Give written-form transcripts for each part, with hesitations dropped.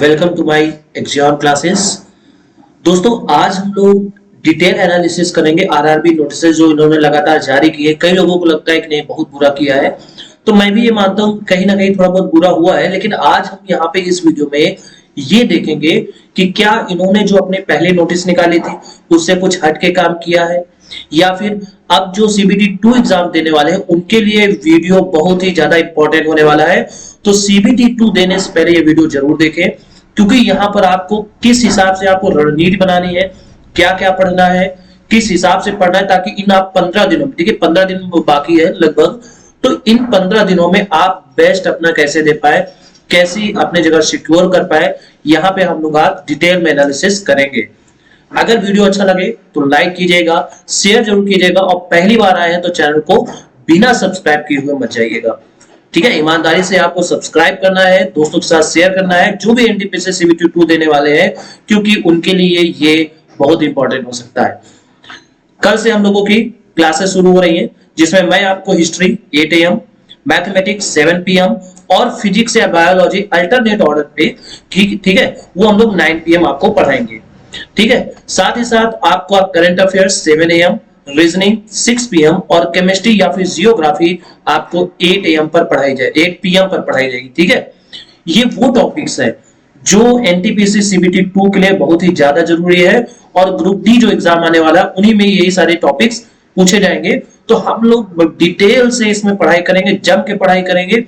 Welcome to my exam classes. दोस्तों आज हम लोग डिटेल एनालिसिस करेंगे आरआरबी नोटिस जो इन्होंने लगातार जारी किए। कई लोगों को लगता है कि नहीं बहुत बुरा किया है, तो मैं भी ये मानता हूँ कहीं ना कहीं थोड़ा बहुत बुरा हुआ है, लेकिन आज हम यहाँ पे इस वीडियो में ये देखेंगे कि क्या इन्होंने जो अपने पहले नोटिस निकाली थी उससे कुछ हटके काम किया है, या फिर अब जो सीबीटी 2 एग्जाम देने वाले हैं उनके लिए वीडियो बहुत ही ज्यादा इंपॉर्टेंट होने वाला है। तो सीबीटी 2 देने से पहले ये वीडियो जरूर देखें, क्योंकि यहाँ पर आपको किस हिसाब से आपको रणनीति बनानी है, क्या क्या पढ़ना है, किस हिसाब से पढ़ना है, ताकि इन आप 15 दिनों में, देखिए 15 दिन बाकी है लगभग, तो इन 15 दिनों में आप बेस्ट अपना कैसे दे पाए, कैसी अपने जगह सिक्योर कर पाए, यहाँ पे हम लोग आज डिटेल में एनालिसिस करेंगे। अगर वीडियो अच्छा लगे तो लाइक कीजिएगा, शेयर जरूर कीजिएगा, और पहली बार आए हैं तो चैनल को बिना सब्सक्राइब किए हुए मत जाइएगा। ठीक है, ईमानदारी से आपको सब्सक्राइब करना है, दोस्तों के साथ शेयर करना है जो भी एनटीपीसी सीबीटी 2 देने वाले हैं, क्योंकि उनके लिए ये बहुत इंपॉर्टेंट हो सकता है। कल से हम लोगों की क्लासेस शुरू हो रही हैं, जिसमें मैं आपको हिस्ट्री 8 AM, मैथमेटिक्स 7 PM और फिजिक्स या बायोलॉजी अल्टरनेट ऑर्डर पे ठीक है वो हम लोग 9 PM आपको पढ़ाएंगे। ठीक है, साथ ही साथ आपको current affairs 7 AM, reasoning 6 PM और केमिस्ट्री या फिर जियोग्राफी आपको 8 AM पर पढ़ाई जाए 8 PM पर पढ़ाई जाएगी। ठीक है, ये वो टॉपिक्स है जो एनटीपीसी सीबीटी 2 के लिए बहुत ही ज्यादा जरूरी है, और ग्रुप डी जो एग्जाम आने वाला है उन्हीं में यही सारे टॉपिक्स पूछे जाएंगे। तो हम लोग डिटेल से इसमें पढ़ाई करेंगे, जम के पढ़ाई करेंगे।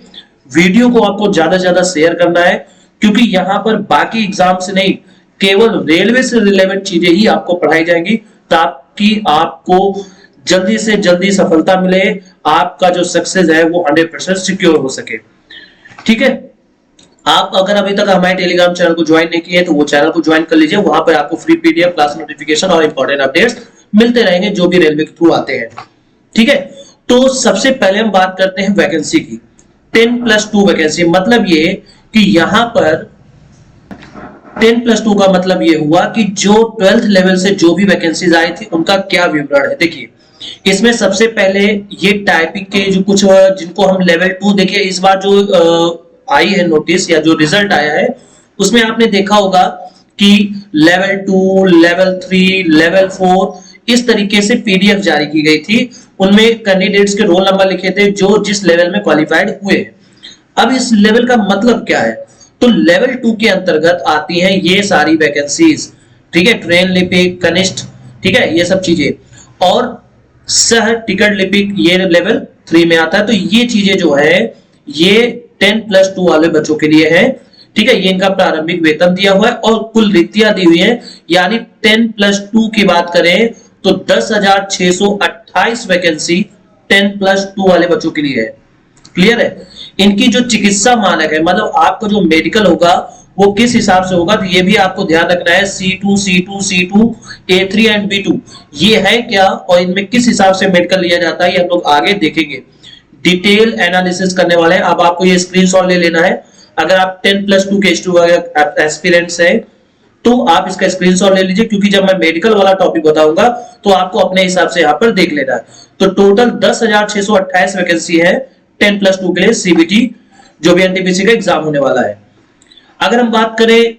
वीडियो को आपको ज्यादा से ज्यादा शेयर करना है, क्योंकि यहाँ पर बाकी एग्जाम से नहीं, केवल रेलवे से रिलेवेंट चीजें ही आपको पढ़ाई जाएंगी, ताकि आपको जल्दी से जल्दी सफलता मिले, आपका जो सक्सेस है वो 100% सिक्योर हो सके। ठीक है, आप अगर अभी तक हमारे टेलीग्राम चैनल को ज्वाइन नहीं किए तो वो चैनल को ज्वाइन कर लीजिए। वहां पर आपको फ्री पीडीएफ, क्लास नोटिफिकेशन और इंपॉर्टेंट अपडेट्स मिलते रहेंगे जो भी रेलवे के थ्रू आते हैं। ठीक है, तो सबसे पहले हम बात करते हैं वैकेंसी की। 10+2 वैकेंसी, मतलब ये कि यहां पर 10+2 का मतलब ये हुआ कि जो 12th लेवल से जो भी वैकेंसीज आई थी उनका क्या विवरण है। देखिए, इसमें सबसे पहले ये टाइपिंग के जो कुछ जिनको हम लेवल 2, देखिए इस बार जो आई है नोटिस या जो रिजल्ट आया है उसमें आपने देखा होगा कि लेवल 2, लेवल 3, लेवल 4 इस तरीके से पीडीएफ जारी की गई थी। उनमें कैंडिडेट्स के रोल नंबर लिखे थे जो जिस लेवल में क्वालिफाइड हुए। अब इस लेवल का मतलब क्या है, तो लेवल 2 के अंतर्गत आती हैं ये सारी वैकेंसीज। ठीक है, ट्रेन लिपिक, कनिष्ठ, ठीक है, ये सब चीजें, और सह टिकट लिपिक ये लेवल 3 में आता है। तो ये चीजें जो है ये 10+2 वाले बच्चों के लिए है। ठीक है, ये इनका प्रारंभिक वेतन दिया हुआ है और कुल रिक्तियां दी हुई है, यानी 10+2 की बात करें तो 10,628 वैकेंसी 10+2 वाले बच्चों के लिए है। क्लियर है, इनकी जो चिकित्सा मानक है, मतलब आपका जो मेडिकल होगा वो किस हिसाब से होगा, तो ये भी आपको ध्यान रखना है। C2, A3 एंड B2 ये है क्या, और इनमें किस हिसाब से मेडिकल लिया जाता है, ये हम लोग आगे देखेंगे, डिटेल एनालिसिस करने वाले हैं। अब आपको ये स्क्रीनशॉट ले लेना है। अगर आप 10+2 के स्टूडेंट एस्पिरेंट्स हैं तो आप इसका स्क्रीनशॉट ले लीजिए, क्योंकि जब मैं मेडिकल वाला टॉपिक बताऊंगा तो आपको अपने हिसाब से यहाँ पर देख लेना है। तो टोटल 10,628 वैकेंसी है 10+2 के लिए सीबीटी जो भी एनटीपीसी का एग्जाम होने वाला है। अगर हम बात करें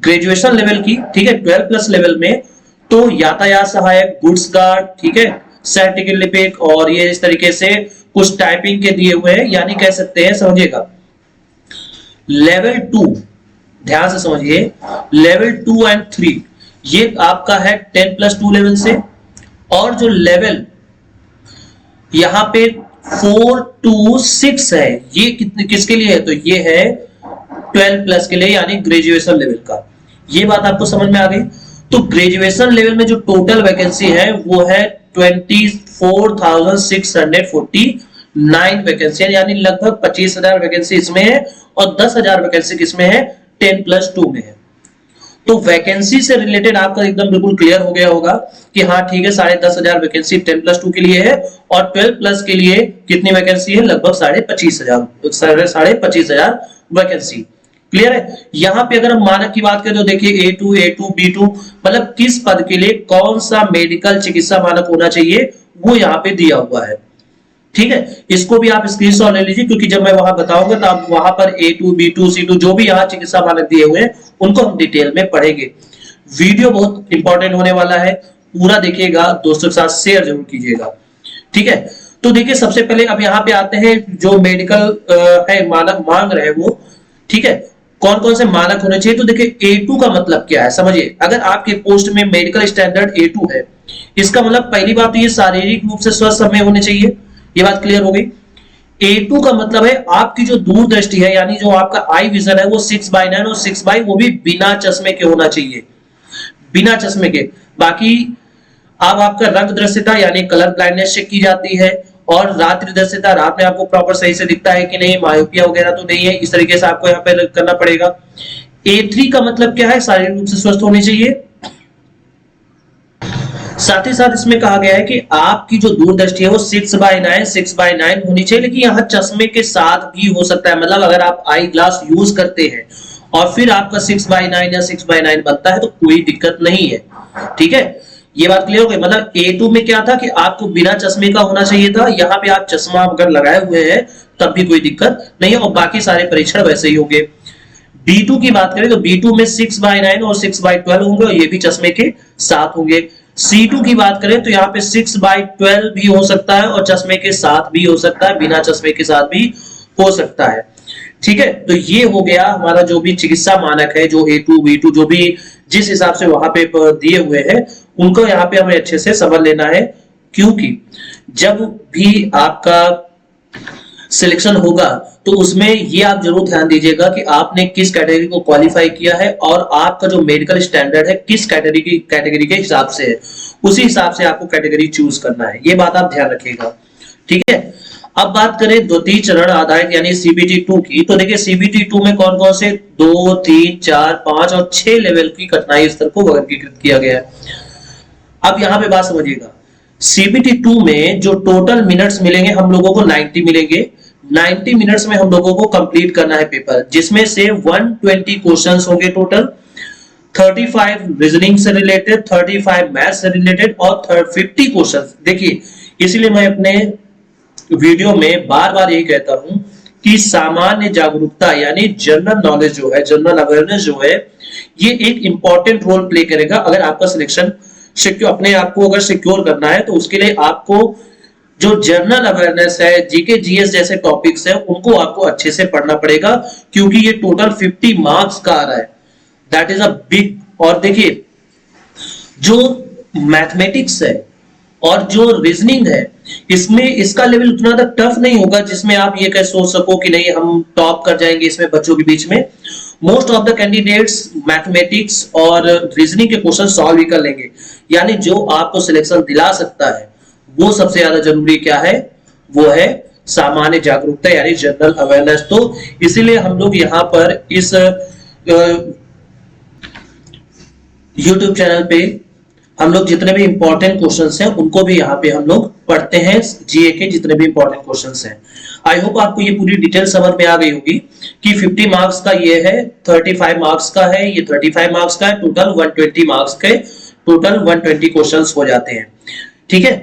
ग्रेजुएशन लेवल की, ठीक है, 12+ लेवल में, तो यातायात सहायक, गुड्स गार्ड, ठीक है, सह टिकट लिपिक, और ये इस तरीके से कुछ टाइपिंग के दिए हुए हैं, यानी कह सकते हैं, समझिएगा, लेवल 2, ध्यान से समझिए, लेवल 2 एंड 3 ये आपका है 10+2 लेवल से, और जो लेवल यहां पे 4 to 6 है ये किसके लिए है, तो ये है 12+ के लिए, यानी ग्रेजुएशन लेवल का। ये बात आपको समझ में आ गई। तो ग्रेजुएशन लेवल में जो टोटल वैकेंसी है वो है 24,649 वैकेंसी, यानी लगभग 25,000 वैकेंसी इसमें है, और 10,000 वैकेंसी किसमें है, 10+2 में है। तो वैकेंसी से रिलेटेड आपका एकदम बिल्कुल क्लियर हो गया होगा कि हाँ ठीक है, 10,500 वैकेंसी 10+2 के लिए है, और 12+ के लिए कितनी वैकेंसी है, लगभग 25,000 वैकेंसी। क्लियर है। यहां पे अगर हम मानक की बात करें तो देखिए A2, B2 मतलब किस पद के लिए कौन सा मेडिकल चिकित्सा मानक होना चाहिए वो यहां पे दिया हुआ है। ठीक है, इसको भी आप स्क्रीनशॉट ले लीजिए, क्योंकि जब मैं वहां बताऊंगा तो आप वहां पर A2 B2 C2 जो भी यहाँ चिकित्सा मानक दिए हुए हैं उनको हम डिटेल में पढ़ेंगे। वीडियो बहुत इंपॉर्टेंट होने वाला है, पूरा देखिएगा, दोस्तों के साथ शेयर जरूर कीजिएगा। ठीक है, तो देखिए सबसे पहले अब यहाँ पे आते हैं जो मेडिकल है मानक मांग रहे वो। ठीक है, कौन कौन से मानक होने चाहिए, तो देखिए A2 का मतलब क्या है समझिए। अगर आपके पोस्ट में मेडिकल स्टैंडर्ड A2 है, इसका मतलब पहली बात तो ये शारीरिक रूप से स्वस्थ समय होने चाहिए, ये बात क्लियर हो गई। A2 का मतलब है आपकी जो दूरदृष्टि है, यानी जो आपका आई विजन है वो 6/9 और 6 वो भी बिना चश्मे के होना चाहिए, बिना चश्मे के। बाकी अब आपका रंग दृश्यता यानी कलर ब्लाइंडनेस चेक की जाती है, और रात्रि दृश्यता, रात में आपको प्रॉपर सही से दिखता है कि नहीं, मायोपिया वगैरह तो नहीं है, इस तरीके से आपको यहाँ पे करना पड़ेगा। A3 का मतलब क्या है, शारीरिक रूप से स्वस्थ होने चाहिए। साथ ही साथ इसमें कहा गया है कि आपकी जो दूरदृष्टि है वो 6/9 होनी चाहिए, लेकिन यहाँ चश्मे के साथ भी हो सकता है, मतलब अगर आप आई ग्लास यूज करते हैं और फिर आपका 6/9 या 6/9 बनता है तो कोई दिक्कत नहीं है। ठीक है, ये बात क्लियर हो गई। मतलब A2 में क्या था कि आपको बिना चश्मे का होना चाहिए था, यहाँ पे आप चश्मा अगर लगाए हुए हैं तब भी कोई दिक्कत नहीं है, और बाकी सारे परीक्षण वैसे ही होंगे। B2 की बात करें तो B2 में 6/9 और 6/12 होंगे, और ये भी चश्मे के साथ होंगे। C2 की बात करें तो यहाँ पे 6/12 भी हो सकता है और चश्मे के साथ भी हो सकता है, बिना चश्मे के साथ भी हो सकता है। ठीक है, तो ये हो गया हमारा जो भी चिकित्सा मानक है, जो A2 B2 जो भी जिस हिसाब से वहां पे दिए हुए हैं उनको यहाँ पे हमें अच्छे से समझ लेना है, क्योंकि जब भी आपका सिलेक्शन होगा तो उसमें ये आप जरूर ध्यान दीजिएगा कि आपने किस कैटेगरी को क्वालिफाई किया है और आपका जो मेडिकल स्टैंडर्ड है किस कैटेगरी के हिसाब से है, उसी हिसाब से आपको कैटेगरी चूज करना है, ये बात आप ध्यान रखिएगा। ठीक है, अब बात करें द्वितीय चरण आधारित यानी CBT2 की, तो देखिए CBT2 में कौन कौन से 2, 3, 4, 5 और 6 लेवल की कठिनाई स्तर को वर्गीकृत किया गया है। अब यहाँ पे बात समझिएगा, CBT2 में जो टोटल मिनट्स मिलेंगे हम लोगों को 90 मिलेंगे। 90 मिनट्स में हम लोगों को कंप्लीट करना है पेपर, जिसमें से 120 क्वेश्चंस होंगे टोटल, 35 रीजनिंग से रिलेटेड, 35 मैथ से रिलेटेड और 50 क्वेश्चंस। देखिए इसीलिए मैं अपने वीडियो में बार बार यही कहता हूं कि सामान्य जागरूकता यानी जनरल नॉलेज जो है, जनरल अवेयरनेस जो है, ये एक इंपॉर्टेंट रोल प्ले करेगा। अगर आपका सिलेक्शन सिक्योर, अपने आप को अगर सिक्योर करना है तो उसके लिए आपको जो जनरल अवेयरनेस है, जीके जीएस जैसे टॉपिक्स है, उनको आपको अच्छे से पढ़ना पड़ेगा, क्योंकि ये टोटल 50 मार्क्स का आ रहा है, दैट इज अ बिग। और देखिए जो मैथमेटिक्स है और जो रीजनिंग है, इसमें इसका लेवल उतना तक टफ नहीं होगा जिसमें आप ये कह सोच सको कि नहीं हम टॉप कर जाएंगे इसमें बच्चों के बीच में। Most of the candidates mathematics और रीजनिंग के क्वेश्चन सॉल्व ही कर लेंगे, यानी जो आपको सिलेक्शन दिला सकता है वो सबसे ज्यादा जरूरी क्या है, वो है सामान्य जागरूकता यानी जनरल अवेयरनेस। तो इसीलिए हम लोग यहाँ पर इस YouTube चैनल पे हम लोग जितने भी इंपॉर्टेंट क्वेश्चंस हैं उनको भी यहाँ पे हम लोग पढ़ते हैं, जीए के जितने भी इंपॉर्टेंट क्वेश्चंस हैं। आई होप आपको ये पूरी डिटेल समझ में आ गई होगी कि 50 मार्क्स का ये है, 35 मार्क्स का है, ये 35 मार्क्स का है, टोटल 120 मार्क्स के टोटल 120 क्वेश्चंस हो जाते हैं। ठीक है,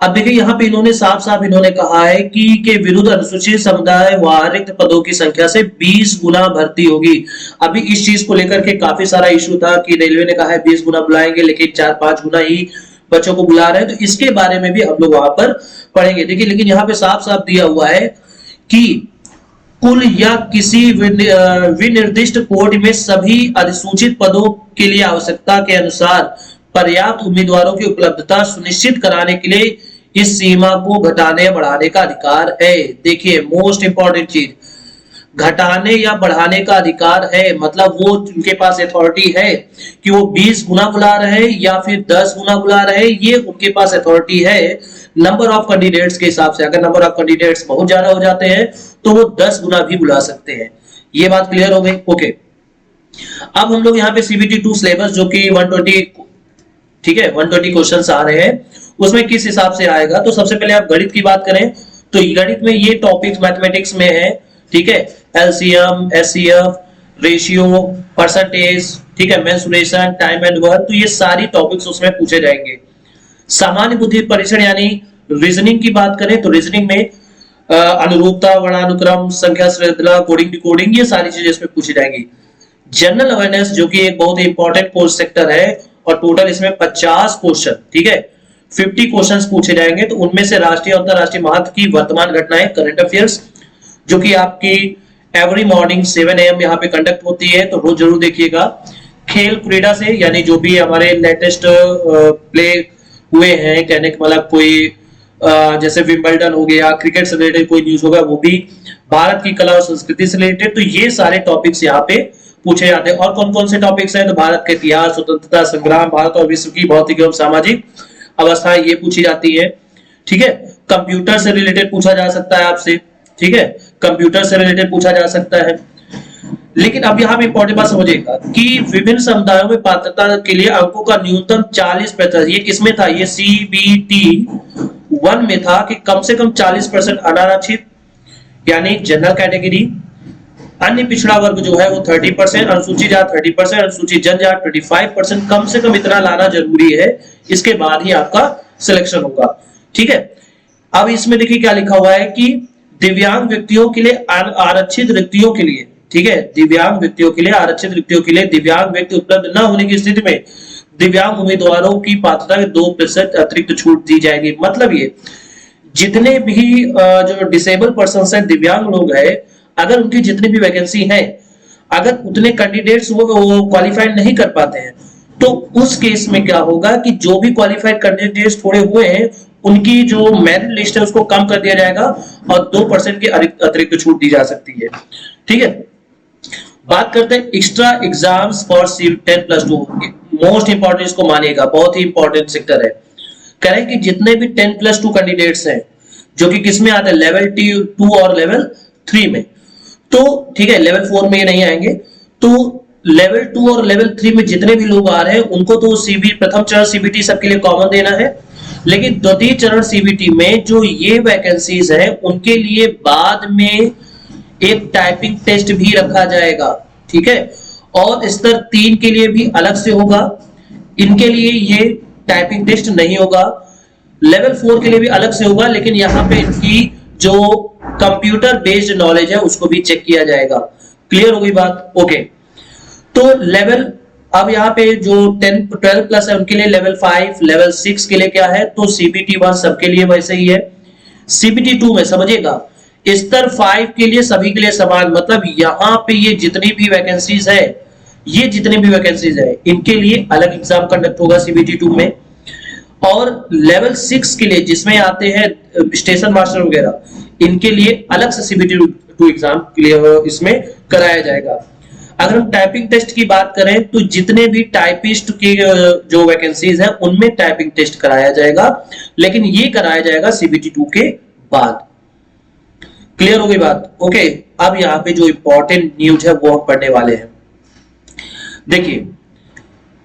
अब देखिए यहाँ पे इन्होंने साफ साफ इन्होंने कहा है कि के विरुद्ध अनुसूचित समुदाय व रिक्त पदों की संख्या से 20 गुना भर्ती होगी। अभी इस चीज को लेकर के काफी सारा इशू था कि रेलवे ने कहा है 20 गुना बुलाएंगे, लेकिन 4-5 गुना ही बच्चों को बुला रहे हैं, तो इसके बारे में भी हम लोग वहां पर पढ़ेंगे। देखिए लेकिन यहाँ पे साफ साफ दिया हुआ है कि कुल या किसी विनिर्दिष्ट कोड में सभी अधिसूचित पदों के लिए आवश्यकता के अनुसार पर्याप्त उम्मीदवारों की उपलब्धता सुनिश्चित कराने के लिए इस सीमा को घटाने या बढ़ाने का अधिकार है। देखिए मोस्ट इंपॉर्टेंट चीज, घटाने या बढ़ाने का अधिकार है, मतलब वो उनके पास अथॉरिटी है कि वो 20 गुना बुला रहे हैं या फिर 10 गुना बुला रहे हैं, ये उनके पास अथॉरिटी है नंबर ऑफ कैंडिडेट्स के हिसाब से। अगर नंबर ऑफ कैंडिडेट्स बहुत ज्यादा हो जाते हैं तो वो 10 गुना भी बुला सकते हैं। ये बात क्लियर हो गई? ओके, अब हम लोग यहाँ पे CBT2 सिलेबस जो कि 120, ठीक है 120 क्वेश्चंस आ रहे हैं, उसमें किस हिसाब से आएगा। तो सबसे पहले आप गणित की बात करें तो गणित में ये टॉपिक्स मैथमेटिक्स में है, ठीक है, एलसीएम, एचसीएफ, रेशियो, परसेंटेज, ठीक है, मेंसुरेशन, टाइम एंड वर्क, तो ये सारी टॉपिक्स उसमें पूछे जाएंगे। सामान्य बुद्धि परीक्षण यानी रीजनिंग की बात करें तो रीजनिंग में अनुरूपता, वर्णानुक्रम, संख्या श्रृंखला, कोडिंग डिकोडिंग, ये सारी चीजें इसमें पूछी जाएंगी। जनरल अवेयरनेस जो कि एक बहुत ही इंपॉर्टेंट कोर्स सेक्टर है, और टोटल इसमें 50 क्वेश्चन, ठीक है, 50 क्वेश्चंस पूछे जाएंगे। तो उनमें से राष्ट्रीय और अंतरराष्ट्रीय महत्व की वर्तमान घटनाएं, करंट अफेयर्स, जो कि आपकी एवरी मॉर्निंग 7 AM यहाँ पे कंडक्ट होती है, तो रोज जरूर देखिएगा। खेल क्रीड़ा से, यानी जो भी हमारे लेटेस्ट प्ले हुए हैं, कहने का मतलब कोई जैसे विंबलडन हो गया, क्रिकेट से रिलेटेड कोई न्यूज होगा वो भी, भारत की कला और संस्कृति से रिलेटेड, तो ये सारे टॉपिक्स यहाँ पे पूछे जाते हैं। और कौन कौन से टॉपिक्स हैं, तो भारत का इतिहास, स्वतंत्रता संग्राम, भारत और विश्व की भौतिक एवं सामाजिक अवस्थाएं, ये पूछी जाती है, ठीक है। कंप्यूटर से रिलेटेड पूछा जा सकता है आपसे, ठीक है, कंप्यूटर से रिलेटेड पूछा जा सकता है। लेकिन अब यहाँ पे इंपॉर्टेंट बात समझिएगा कि विभिन्न समुदायों में पात्रता के लिए अंकों का न्यूनतम 40%, ये किसमें था, ये CBT 1 में था कि कम से कम 40% अनारक्षित यानी जनरल कैटेगरी, अन्य पिछड़ा वर्ग जो है वो 30%, अनुसूचित जात 30%, अनुसूचित जनजात 25%, कम से कम इतना लाना जरूरी है, इसके बाद ही आपका सिलेक्शन होगा, ठीक है। अब इसमें देखिए क्या लिखा हुआ है कि दिव्यांग व्यक्तियों के लिए आरक्षित रिक्तियों के लिए, ठीक है, दिव्यांग व्यक्तियों के लिए आरक्षित रिक्तियों के लिए दिव्यांग व्यक्ति उपलब्ध न होने की स्थिति में दिव्यांग उम्मीदवारों की पात्रता में 2% अतिरिक्त छूट दी जाएगी। मतलब ये जितने भी जो डिसेबल पर्सन है, दिव्यांग लोग हैं, अगर उनकी जितनी भी वैकेंसी है, अगर उतने कैंडिडेट्स वो क्वालिफाइड नहीं कर पाते हैं, तो उस केस में क्या होगा कि जो भी क्वालिफाइड कैंडिडेट्स थोड़े हुए हैं, उनकी जो मेरिट लिस्ट है उसको कम कर दिया जाएगा और 2% की अतिरिक्त छूट दी जा सकती है, ठीक है। बात करते हैं extra exams for 10+2, most important, इसको मानिएगा, बहुत ही इंपॉर्टेंट सेक्टर है। कह रहे हैं कि जितने भी 10+2 कैंडिडेट्स हैं, जो कि किसमें आते हैं, लेवल 2 और लेवल 3 में, तो ठीक है, लेवल 4 में ये नहीं आएंगे, तो लेवल 2 और लेवल 3 में जितने भी लोग आ रहे हैं उनको तो प्रथम चरण CBT सबके लिए कॉमन देना है, लेकिन द्वितीय चरण CBT में जो ये वैकेंसीज है उनके लिए बाद में एक टाइपिंग टेस्ट भी रखा जाएगा, ठीक है, और स्तर 3 के लिए भी अलग से होगा, इनके लिए ये टाइपिंग टेस्ट नहीं होगा। लेवल 4 के लिए भी अलग से होगा, लेकिन यहाँ पे इनकी जो कंप्यूटर बेस्ड नॉलेज है उसको भी चेक किया जाएगा। क्लियर हो गई बात, ओके। तो लेवल, अब यहाँ पे जो 10-12+ है उनके लिए लेवल 5, लेवल 6 के लिए क्या है, तो CBT 1 सबके लिए वैसे ही है। CBT 2 में समझिएगा, स्तर 5 के लिए सभी के लिए समान, मतलब यहाँ पे ये जितनी भी वैकेंसीज है, ये जितनी भी वैकेंसीज है, इनके लिए अलग एग्जाम कंडक्ट होगा CBT 2 में। और लेवल 6 के लिए जिसमें आते हैं स्टेशन मास्टर वगैरह, इनके लिए अलग से CBT 2 एग्जाम क्लियर इसमें कराया जाएगा। अगर हम टाइपिंग टेस्ट की बात करें तो जितने भी टाइपिस्ट की जो वैकेंसीज हैं उनमें टाइपिंग टेस्ट कराया जाएगा, लेकिन ये कराया जाएगा CBT 2 के बाद। क्लियर हो गई बात, ओके। अब यहाँ पे जो इंपॉर्टेंट न्यूज है वो हम पढ़ने वाले हैं। देखिए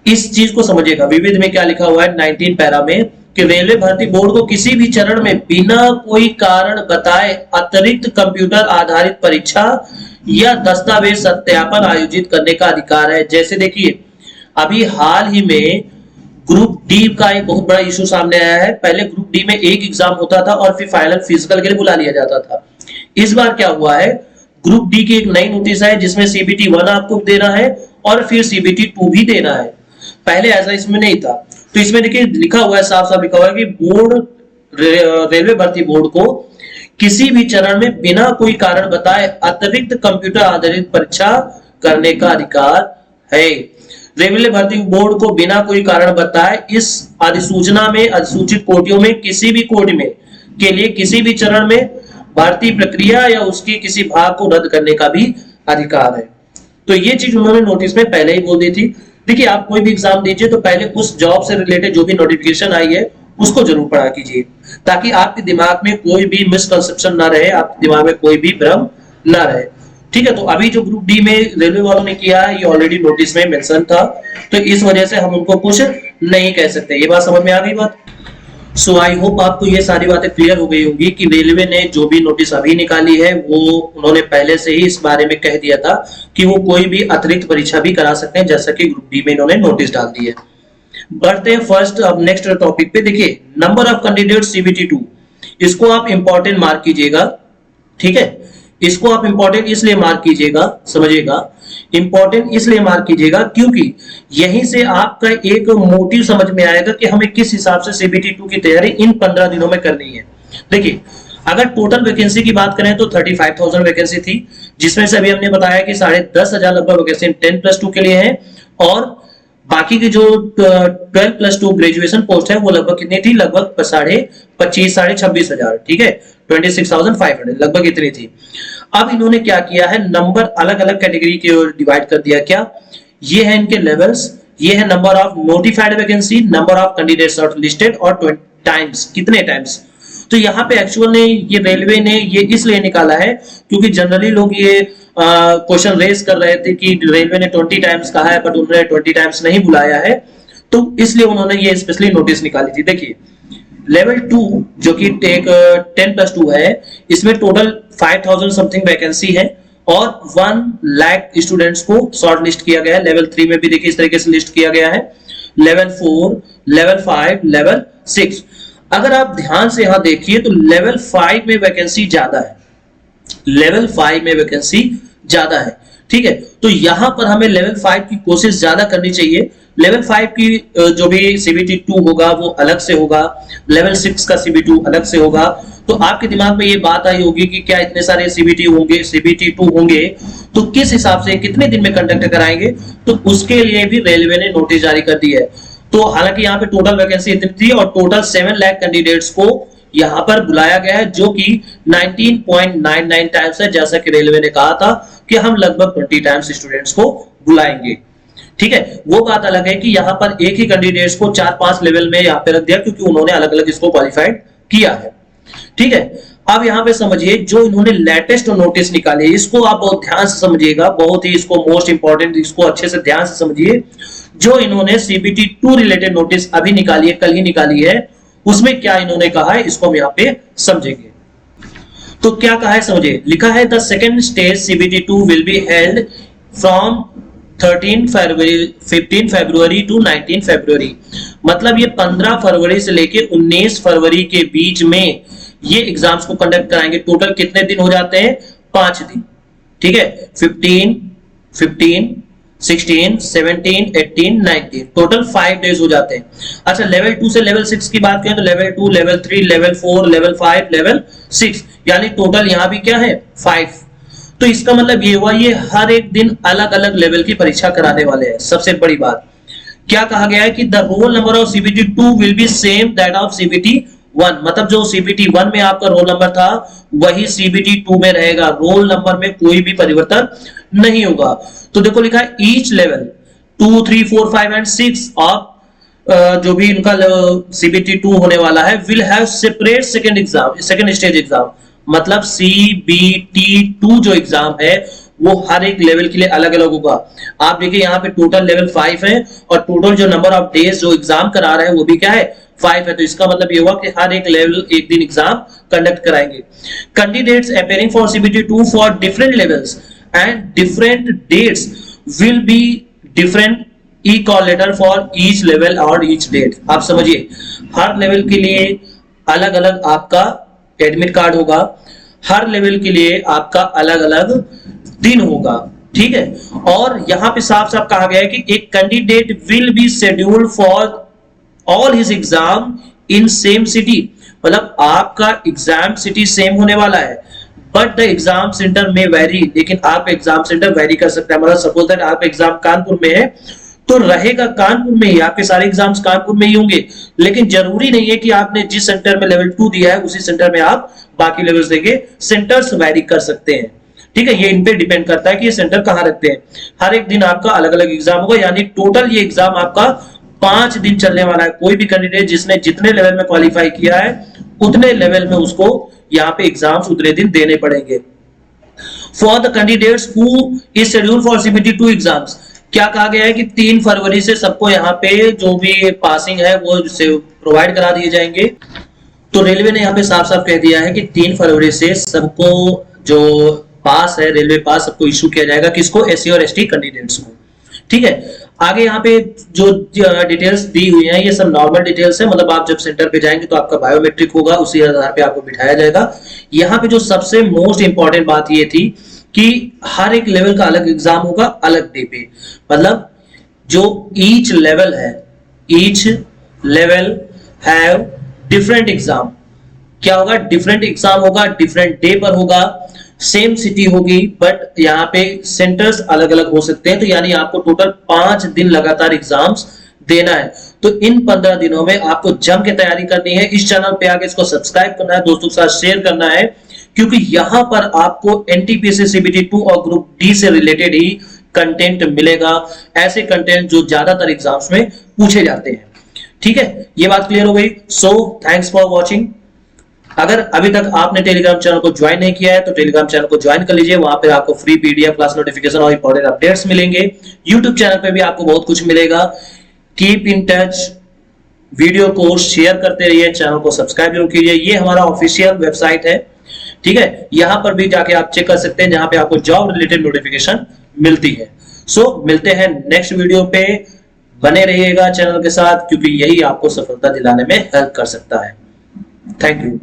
इस चीज को समझिएगा, विविध में क्या लिखा हुआ है 19 पैरा में कि रेलवे भर्ती बोर्ड को किसी भी चरण में बिना कोई कारण बताए अतिरिक्त कंप्यूटर आधारित परीक्षा या दस्तावेज सत्यापन आयोजित करने का अधिकार है। जैसे देखिए अभी हाल ही में ग्रुप डी का एक बहुत बड़ा इशू सामने आया है। पहले ग्रुप डी में एक एग्जाम होता था और फिर फाइनल फिजिकल के लिए बुला लिया जाता था। इस बार क्या हुआ है, ग्रुप डी की एक नई नोटिस है जिसमें CBT 1 आपको देना है और फिर CBT 2 भी देना है। पहले ऐसा इसमें नहीं था। तो इसमें देखिए लिखा हुआ है, साफ साफ लिखा हुआ है कि बोर्ड, रेलवे भर्ती बोर्ड को किसी भी चरण में बिना कोई कारण बताए अतिरिक्त कंप्यूटर आधारित परीक्षा करने का अधिकार है। रेलवे भर्ती बोर्ड को बिना कोई कारण बताए इस अधिसूचना में अधिसूचित कोटियों में किसी भी कोटि में के लिए किसी भी चरण में भर्ती प्रक्रिया या उसके किसी भाग को रद्द करने का भी अधिकार है। तो ये चीज उन्होंने नोटिस में पहले ही बोल दी थी। देखिए आप कोई भी एग्जाम दीजिए तो पहले उस जॉब से रिलेटेड जो भी नोटिफिकेशन आई है उसको जरूर पढ़ा कीजिए, ताकि आपके दिमाग में कोई भी मिसकंसेप्शन ना रहे, आपके दिमाग में कोई भी भ्रम ना रहे। ठीक है, तो अभी जो ग्रुप डी में रेलवे वालों ने किया है ये ऑलरेडी नोटिस में मेंशन था, तो इस वजह से हम उनको कुछ नहीं कह सकते। ये बात समझ में आ गई बात। सो आई होप आपको ये सारी बातें क्लियर हो गई होंगी कि रेलवे ने जो भी नोटिस अभी निकाली है वो उन्होंने पहले से ही इस बारे में कह दिया था कि वो कोई भी अतिरिक्त परीक्षा भी करा सकते हैं, जैसा कि ग्रुप डी में इन्होंने नोटिस डाल दी है। बढ़ते हैं फर्स्ट अब नेक्स्ट टॉपिक पे। देखिए नंबर ऑफ कैंडिडेट CBT 2, इसको आप इंपॉर्टेंट मार्क कीजिएगा। ठीक है, इसको आप इंपॉर्टेंट इसलिए मार्क कीजिएगा, समझिएगा, इंपॉर्टेंट इसलिए मार्क कीजिएगा क्योंकि यहीं से आपका एक मोटिव समझ में आएगा कि हमें किस हिसाब से सीबीटी 2 की तैयारी इन 15 दिनों में करनी है। देखिए, अगर टोटल वैकेंसी की बात करें तो 35,000 वैकेंसी थी, जिसमें से अभी हमने बताया कि 10,500 लगभग वैकेंसी 10+2 के लिए है, और बाकी की जो 12+2 ग्रेजुएशन पोस्ट है वो लगभग कितनी थी, लगभग 26,500, ठीक है, 26,500 लगभग इतनी थी। अब इन्होंने क्या किया है, नंबर अलग अलग कैटेगरी की ओर डिवाइड कर दिया। क्या ये है इनके लेवल्स, ये है number of notified vacancy, number of candidates shortlisted और टाइम्स, कितने टाइम्स। तो यहाँ पे एक्चुअल ने ये रेलवे ने ये इसलिए निकाला है क्योंकि जनरली लोग ये क्वेश्चन रेज कर रहे थे कि रेलवे ने 20 टाइम्स कहा है बट उन्होंने 20 टाइम्स नहीं बुलाया है, तो इसलिए उन्होंने ये स्पेशली नोटिस निकाली थी। देखिए, लेवल 2 जो कि 10+2 है, इसमें टोटल 5,000 समथिंग वैकेंसी है और 1 लाख स्टूडेंट्स को शॉर्ट लिस्ट किया गया है। लेवल 3 में भी देखिए इस तरीके से लिस्ट किया गया है, लेवल 4, लेवल 5, लेवल 6। अगर आप ध्यान से यहां देखिए तो लेवल 5 में वैकेंसी ज्यादा है, लेवल 5 में वैकेंसी ज्यादा है, ठीक है। तो यहां पर हमें लेवल 5 की कोशिश ज्यादा करनी चाहिए। लेवल 5 की जो भी सीबीटी 2 होगा वो अलग से होगा, लेवल 6 का सीबीटी अलग से होगा। तो आपके दिमाग में ये बात आई होगी कि क्या इतने सारे सीबीटी होंगे, सीबीटी 2 होंगे, तो किस हिसाब से कितने दिन में कंडक्ट कराएंगे, तो उसके लिए भी रेलवे ने नोटिस जारी कर दी है। तो हालांकि यहाँ पे टोटल वैकेंसी इतनी थी और टोटल 7 लाख कैंडिडेट्स को यहां पर बुलाया गया है, जो कि 19.99 टाइम्स है, जैसा कि रेलवे ने कहा था कि हम लगभग 20 टाइम्स स्टूडेंट्स को बुलाएंगे, ठीक है। वो बात अलग है कि यहां पर एक ही कैंडिडेट्स को 4-5 लेवल में यहां पे रख दिया क्योंकि उन्होंने अलग अलग इसको क्वालिफाइड किया है, ठीक है। अब यहां पे समझिए जो इन्होंने लेटेस्ट नोटिस निकाले, इसको आप बहुत ध्यान से समझिएगा, बहुत ही इसको मोस्ट इंपॉर्टेंट, इसको अच्छे से ध्यान से समझिए। जो इन्होंने सीबीटी 2 रिलेटेड नोटिस अभी निकाली है, कल ही निकाली है, उसमें क्या इन्होंने कहा है इसको हम यहाँ पे समझेंगे। तो क्या कहा है समझिए, लिखा है the second stage CBT 2 will be held from 15 February to 19 February. मतलब ये 15 फरवरी से लेके 19 फरवरी के बीच में ये एग्जाम्स को कंडक्ट कराएंगे। टोटल कितने दिन हो जाते हैं, 5 दिन, ठीक है। 15, 16, 17, 18, 19, टोटल 5 डेज हो जाते हैं। अच्छा, लेवल 2 से लेवल 6 की बात करें तो level 2, level 3, level 4, level 5, level 6, यानी टोटल यहां भी क्या है, 5। तो इसका मतलब ये हुआ ये हर एक दिन अलग अलग लेवल की परीक्षा कराने वाले हैं। सबसे बड़ी बात क्या कहा गया है कि the roll number of CBT 2 will B same that of CBT 1। मतलब जो सीबीटी 1 में आपका रोल नंबर था वही सीबीटी 2 में रहेगा, रोल नंबर में कोई भी परिवर्तन नहीं होगा। तो देखो लिखा है ईच लेवल 2, 3, 4, 5 एंड 6 ऑफ जो भी इनका सीबीटी 2 होने वाला है will have separate second exam, second stage exam. मतलब सीबीटी 2 जो एग्जाम है वो हर एक लेवल के लिए अलग अलग होगा। आप देखिए यहाँ पे टोटल लेवल 5 है और टोटल जो नंबर ऑफ डेज जो एग्जाम करा रहे हैं वो भी क्या है, 5 है। तो इसका मतलब ये हुआ कि हर एक लेवल एक दिन एग्जाम कंडक्ट कराएंगे। Candidates appearing for CBT 2 for different levels and different dates will be different e call letter for each level और ईच डेट। आप समझिए हर लेवल के लिए अलग अलग आपका एडमिट कार्ड होगा, हर लेवल के लिए आपका अलग अलग दिन होगा, ठीक है। और यहां पे साफ साफ कहा गया है कि एक candidate will be scheduled for all his exam in same city. मतलब आपका एग्जाम सिटी सेम होने वाला है बट द एग्जाम सेंटर में वेरी, लेकिन आप एग्जाम सेंटर वेरी कर सकते हैं। मतलब सपोज दैट आप एग्जाम कानपुर में है तो रहेगा कानपुर में ही, आपके सारे एग्जाम्स कानपुर में ही होंगे, लेकिन जरूरी नहीं है कि आपने जिस सेंटर में लेवल 2 दिया है उसी सेंटर में आप बाकी लेवल्स देंगे। सेंटर्स वेरी कर सकते हैं, ठीक है। ये इन पे डिपेंड करता है कि ये सेंटर कहां रखते हैं। हर एक दिन आपका अलग अलग एग्जाम होगा, यानी टोटल ये एग्जाम आपका 5 दिन चलने वाला है। कोई भी कैंडिडेट जिसने जितने लेवल में क्वालिफाई किया है उतने लेवल में उसको यहाँ पे एग्जाम्स उतने दिन देने पड़ेंगे। For the candidates who is scheduled for CBT 2 exams, क्या कहा गया है कि 3 फरवरी से सबको यहाँ पे जो भी पासिंग है वो प्रोवाइड करा दिए जाएंगे। तो रेलवे ने यहाँ पे साफ साफ कह दिया है कि 3 फरवरी से सबको जो पास है, रेलवे पास सबको इशू किया जाएगा। किसको, एससी और एसटी कैंडिडेट्स को, ठीक है। आगे यहाँ पे जो डिटेल्स दी हुई हैं ये सब नॉर्मल डिटेल्स है, मतलब आप जब सेंटर पे जाएंगे तो आपका बायोमेट्रिक होगा, उसी आधार पे आपको बिठाया जाएगा। यहाँ पे जो सबसे मोस्ट इंपॉर्टेंट बात ये थी कि हर एक लेवल का अलग एग्जाम होगा, अलग डे पे, मतलब जो ईच लेवल है, each level have different exam. क्या होगा? डिफरेंट एग्जाम होगा, डिफरेंट डे पर होगा, सेम सिटी होगी बट यहाँ पे सेंटर्स अलग अलग हो सकते हैं। तो यानी आपको टोटल 5 दिन लगातार एग्जाम्स देना है। तो इन 15 दिनों में आपको जम के तैयारी करनी है। इस चैनल पे आके इसको सब्सक्राइब करना है, दोस्तों के साथ शेयर करना है, क्योंकि यहां पर आपको एनटीपीसी सीबीटी 2 और ग्रुप डी से रिलेटेड ही कंटेंट मिलेगा, ऐसे कंटेंट जो ज्यादातर एग्जाम्स में पूछे जाते हैं। ठीक है, ये बात क्लियर हो गई। So thanks for watching. अगर अभी तक आपने टेलीग्राम चैनल को ज्वाइन नहीं किया है तो टेलीग्राम चैनल को ज्वाइन कर लीजिए, वहां पे आपको फ्री पीडीएफ, क्लास नोटिफिकेशन और इंपॉर्टेंट अपडेट्स मिलेंगे। यूट्यूब चैनल पे भी आपको बहुत कुछ मिलेगा। कीप इन टच, वीडियो को शेयर करते रहिए, चैनल को सब्सक्राइब जरूर कीजिए। ये हमारा ऑफिशियल वेबसाइट है, ठीक है, यहां पर भी जाके आप चेक कर सकते हैं, जहां पे आपको जॉब रिलेटेड नोटिफिकेशन मिलती है। सो मिलते हैं नेक्स्ट वीडियो पे, बने रहिएगा चैनल के साथ, क्योंकि यही आपको सफलता दिलाने में हेल्प कर सकता है। Thank you.